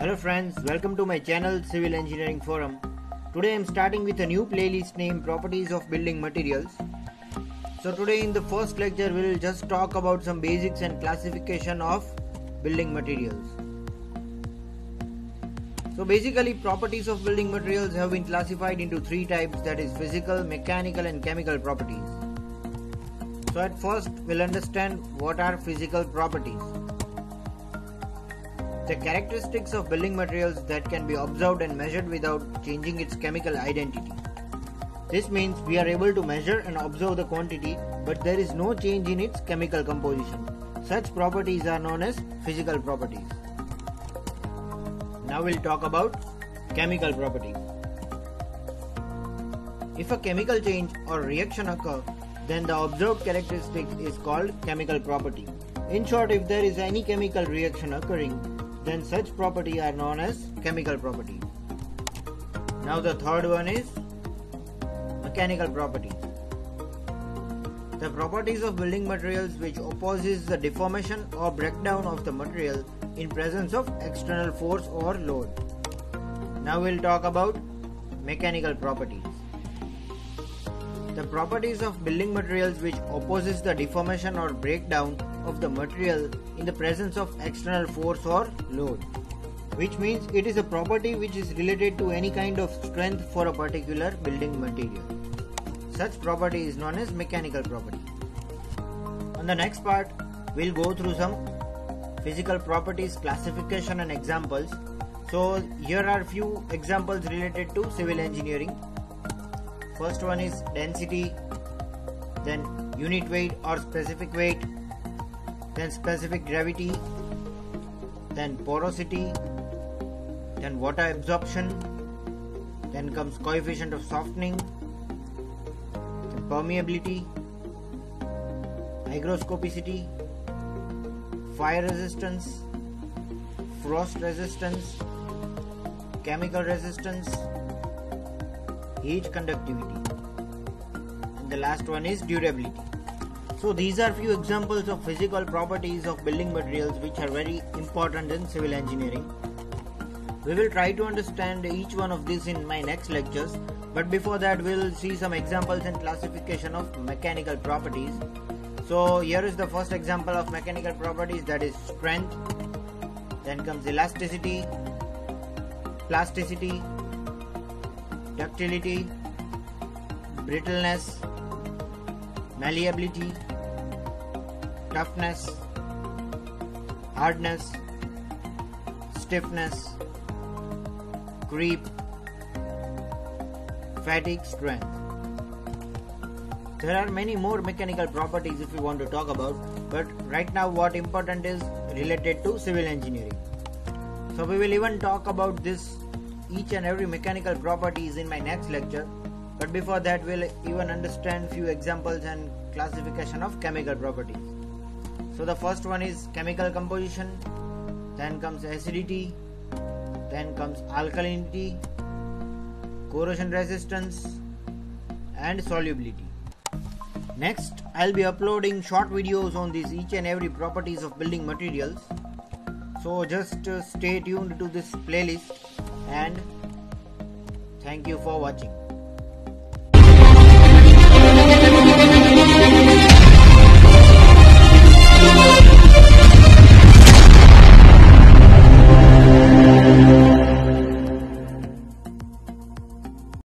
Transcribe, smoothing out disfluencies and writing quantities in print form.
Hello friends, welcome to my channel Civil Engineering Forum. Today I am starting with a new playlist named Properties of Building Materials. So today in the first lecture we will just talk about some basics and classification of building materials. So basically properties of building materials have been classified into three types, that is physical, mechanical and chemical properties. So at first we'll understand what are physical properties. The characteristics of building materials that can be observed and measured without changing its chemical identity. This means we are able to measure and observe the quantity, but there is no change in its chemical composition. Such properties are known as physical properties. Now we'll talk about chemical properties. If a chemical change or reaction occurs, then the observed characteristic is called chemical property. In short, if there is any chemical reaction occurring, then such property are known as chemical properties. Now the third one is mechanical properties. The properties of building materials which opposes the deformation or breakdown of the material in presence of external force or load. Now we'll talk about mechanical properties. The properties of building materials which opposes the deformation or breakdown of the material in the presence of external force or load, which means it is a property which is related to any kind of strength for a particular building material. Such property is known as mechanical property. On the next part, we'll go through some physical properties, classification and examples. So here are few examples related to civil engineering. First one is density, then unit weight or specific weight, then specific gravity, then porosity, then water absorption, then comes coefficient of softening, then permeability, hygroscopicity, fire resistance, frost resistance, chemical resistance, heat conductivity, and the last one is durability. So these are few examples of physical properties of building materials which are very important in civil engineering. We will try to understand each one of these in my next lectures, but before that we will see some examples and classification of mechanical properties. So here is the first example of mechanical properties, that is strength, then comes elasticity, plasticity, ductility, brittleness, malleability, toughness, hardness, stiffness, creep, fatigue, strength. There are many more mechanical properties if you want to talk about, but right now what important is related to civil engineering. So we will even talk about this each and every mechanical properties in my next lecture, but before that we'll even understand few examples and classification of chemical properties. So the first one is chemical composition, then comes acidity, then comes alkalinity, corrosion resistance and solubility. Next I'll be uploading short videos on these each and every properties of building materials. So just stay tuned to this playlist and thank you for watching.